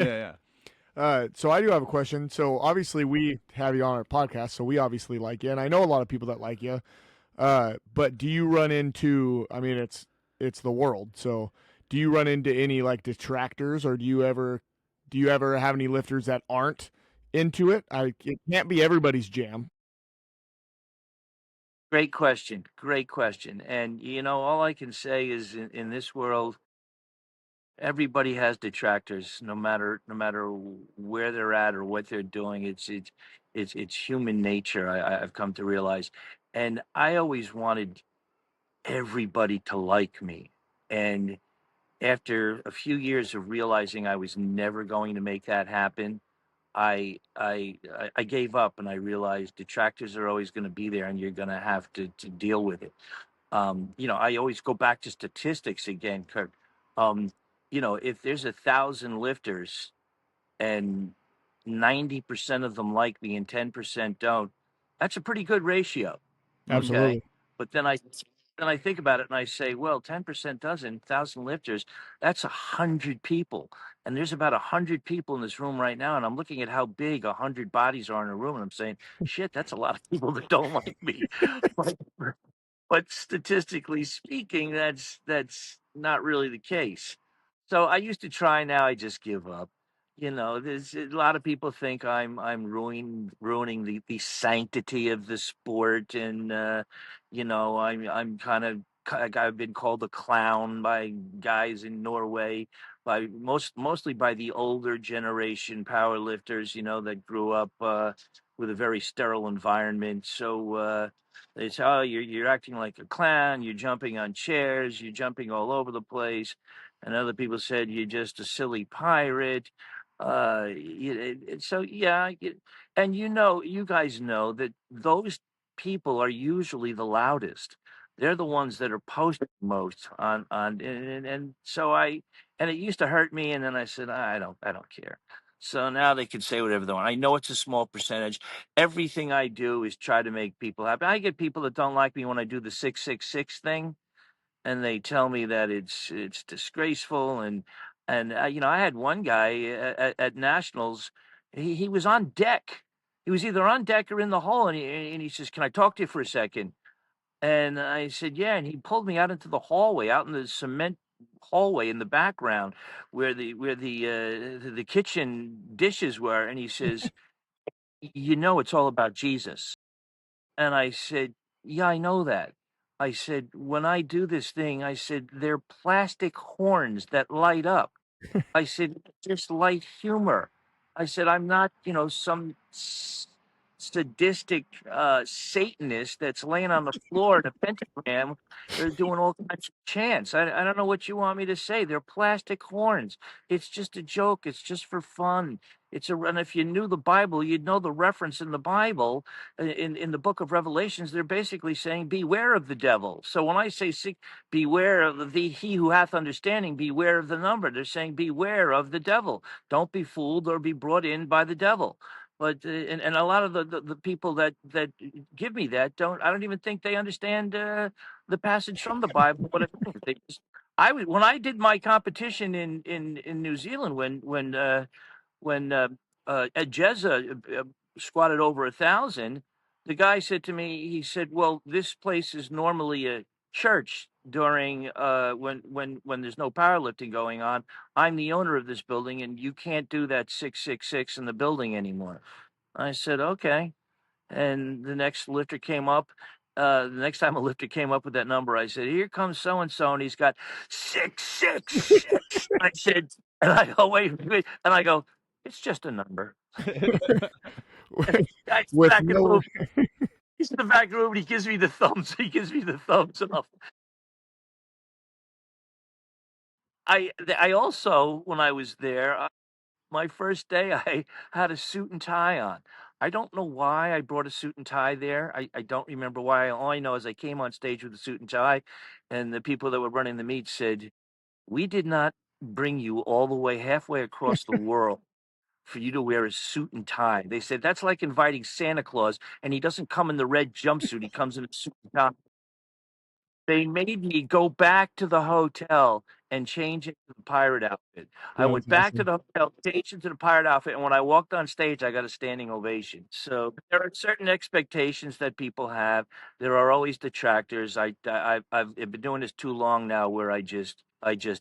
Yeah, So I do have a question. So obviously we have you on our podcast, so we obviously like you, and I know a lot of people that like you. But do you run into? I mean, it's the world. So do you run into any like detractors, or do you ever have any lifters that aren't into it? It can't be everybody's jam. Great question. Great question. And all I can say is in this world, everybody has detractors, no matter where they're at or what they're doing. It's human nature. I've come to realize, and I always wanted everybody to like me. And after a few years of realizing I was never going to make that happen, I gave up and I realized detractors are always going to be there, and you're going to have to deal with it. I always go back to statistics again, Kurt. Um, if there's 1,000 lifters and 90% of them like me and 10% don't, that's a pretty good ratio. Okay. Absolutely. But then I think about it and I say, well, 10% doesn't, 1,000 lifters, that's 100 people. And there's about 100 people in this room right now. And I'm looking at how big 100 bodies are in a room. And I'm saying, shit, that's a lot of people that don't like me. But statistically speaking, that's not really the case. So I used to try, now I just give up. There's a lot of people think I'm ruining the sanctity of the sport, and I'm kind of I've been called a clown by guys in Norway, by mostly by the older generation power lifters, that grew up with a very sterile environment. So they say, "Oh, you're acting like a clown. You're jumping on chairs. You're jumping all over the place." And other people said, "You're just a silly pirate." So yeah, and you guys know that those people are usually the loudest. They're the ones that are posting most and so and it used to hurt me, and then I said, I don't care. So now they can say whatever they want. I know it's a small percentage. Everything I do is try to make people happy. I get people that don't like me when I do the 666 thing, and they tell me that it's disgraceful. And I had one guy at nationals. He was on deck. He was either on deck or in the hole, and he says, "Can I talk to you for a second?" And I said, "Yeah." And he pulled me out into the hallway, out in the cement hallway in the background, where the kitchen dishes were. And he says, it's all about Jesus." And I said, "Yeah, I know that." I said, "When I do this thing," I said, "they're plastic horns that light up." I said, "Just light humor." I said, "I'm not, some sadistic Satanist that's laying on the floor in a pentagram, doing all kinds of chants. I don't know what you want me to say. They're plastic horns. It's just a joke. It's just for fun. And if you knew the Bible, you'd know the reference in the Bible, in the book of Revelations. They're basically saying, beware of the devil. So when I say, beware of he who hath understanding, beware of the number. They're saying, beware of the devil. Don't be fooled or be brought in by the devil. But and a lot of the people that give me that I don't even think they understand the passage from the Bible. What it means. When I did my competition in New Zealand, when Ejeza squatted over 1,000, the guy said to me, he said, "Well, this place is normally a church during when there's no powerlifting going on. I'm the owner of this building, and you can't do that 666 in the building anymore." I said, "Okay." And the next lifter came up. The next time a lifter came up with that number, I said, "Here comes so and so," and he's got 666. I said, and I go, "Wait," and I go, "It's just a number." Guy's With back in the no room. He's in the back room, and he gives me the thumbs. He gives me the thumbs up. I also, when I was there, my first day, I had a suit and tie on. I don't know why I brought a suit and tie there. I don't remember why. All I know is I came on stage with a suit and tie, and the people that were running the meet said, "We did not bring you all the way halfway across the world for you to wear a suit and tie." They said, "That's like inviting Santa Claus, and he doesn't come in the red jumpsuit, he comes in a suit and tie." They made me go back to the hotel and change into the pirate outfit. I Yeah, went that's back to awesome. the hotel, changed into the pirate outfit, and when I walked on stage, I got a standing ovation. So there are certain expectations that people have. There are always detractors. I've been doing this too long now, where I just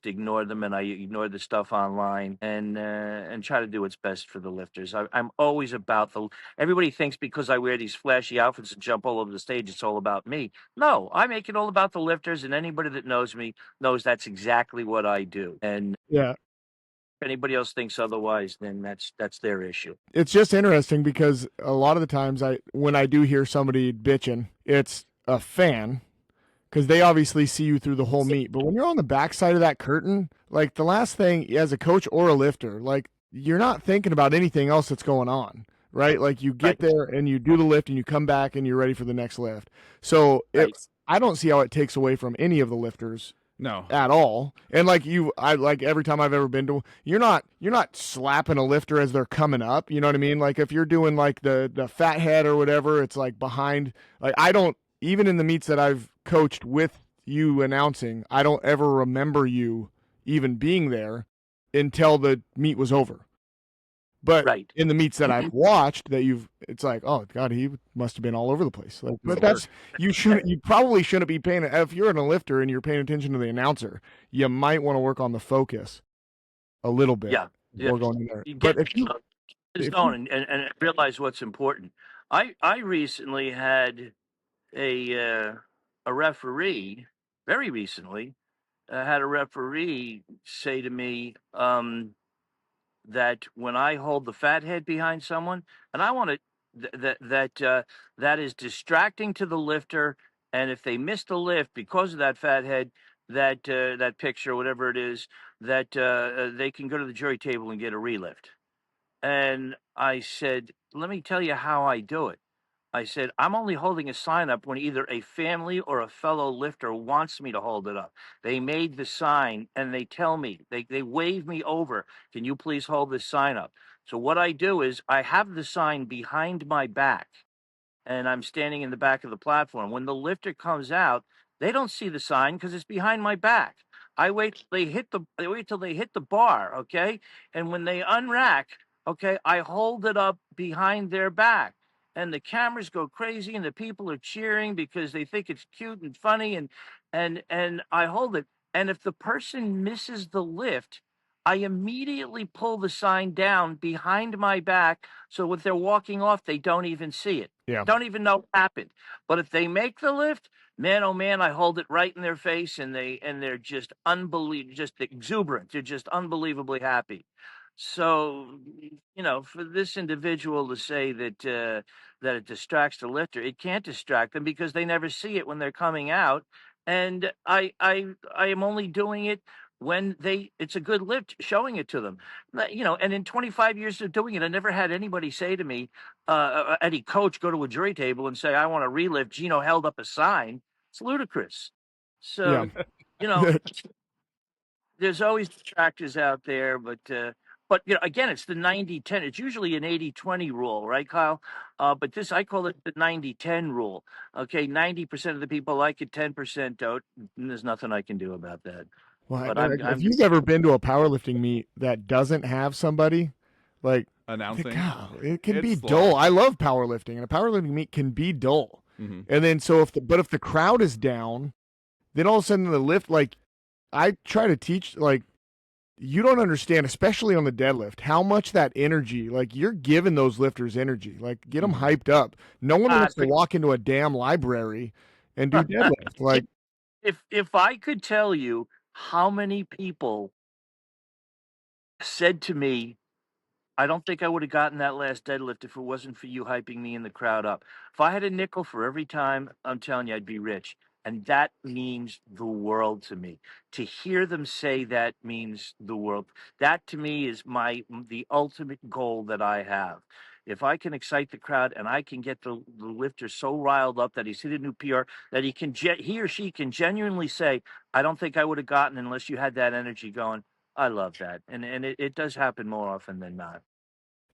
ignore them, and I ignore the stuff online, and try to do what's best for the lifters. I'm always about the. Everybody thinks because I wear these flashy outfits and jump all over the stage, it's all about me. No, I make it all about the lifters, and anybody that knows me knows that's exactly what I do. And Yeah. if anybody else thinks otherwise, then that's their issue. It's just interesting because a lot of the times when I do hear somebody bitching, it's a fan because they obviously see you through the whole meet. But when you're on the backside of that curtain, like the last thing as a coach or a lifter, like you're not thinking about anything else that's going on, right? Like you Right, get there and you do the lift and you come back and you're ready for the next lift. So right, I don't see how it takes away from any of the lifters No. at all. And like I like every time I've ever been to, you're not slapping a lifter as they're coming up. You know what I mean? Like if you're doing like the fat head or whatever, it's like behind. Like I don't even in the meets that I've coached with you announcing, I don't ever remember you even being there until the meet was over. But right. in the meets that I've watched, it's like, oh God, he must have been all over the place. Like, but Sure. you probably shouldn't be paying. If you're a lifter and you're paying attention to the announcer, you might want to work on the focus a little bit Yeah, yeah. before going in there. You But get the if you, zone and realize what's important. I recently had a a referee, very recently, had a referee say to me, that when I hold the fat head behind someone, and I want to that is distracting to the lifter, and if they miss the lift because of that fat head, that picture, whatever it is, that they can go to the jury table and get a relift. And I said, let me tell you how I do it. I said, I'm only holding a sign up when either a family or a fellow lifter wants me to hold it up. They made the sign and they tell me, they wave me over. Can you please hold this sign up? So what I do is I have the sign behind my back and I'm standing in the back of the platform. When the lifter comes out, they don't see the sign because it's behind my back. I wait till they hit the bar, okay? And when they unrack, okay, I hold it up behind their back. And the cameras go crazy and the people are cheering because they think it's cute and funny and I hold it. And if the person misses the lift, I immediately pull the sign down behind my back so if they're walking off, they don't even see it. yeah, Don't even know what happened. But if they make the lift, man, oh man, I hold it right in their face, and they're just unbelievable, just exuberant. They're just unbelievably happy. So, for this individual to say that it distracts the lifter, it can't distract them because they never see it when they're coming out. And I am only doing it when it's a good lift, showing it to them. And in 25 years of doing it, I never had anybody say to me, any coach go to a jury table and say, I want to relive. Geno held up a sign. It's ludicrous. yeah. So, you know, there's always detractors out there, but again, it's the 90-10. It's usually an 80-20 rule, right, Kyle? But I call it the 90-10 rule. Okay, 90% of the people like it, 10% don't, and there's nothing I can do about that. Well, But if I'm you've ever been to a powerlifting meet that doesn't have somebody like Announcing. God, it can It's be slow. dull. I love powerlifting, and a powerlifting meet can be dull. Mhm. And then if the crowd is down, then all of a sudden the lift, like I try to teach, like you don't understand, especially on the deadlift, how much that energy, like you're giving those lifters energy, like get them Mhm. hyped up. No one wants to for, walk into a damn library and do deadlift. Like, if I could tell you how many people said to me, I don't think I would have gotten that last deadlift if it wasn't for you hyping me in the crowd up. If I had a nickel for every time, I'm telling you, I'd be rich. And that means the world to me. To hear them say that means the world. That to me is the ultimate goal that I have. If I can excite the crowd and I can get the lifter so riled up that he's hit a new PR that he or she can genuinely say, I don't think I would have gotten unless you had that energy going. I love that. And it does happen more often than not.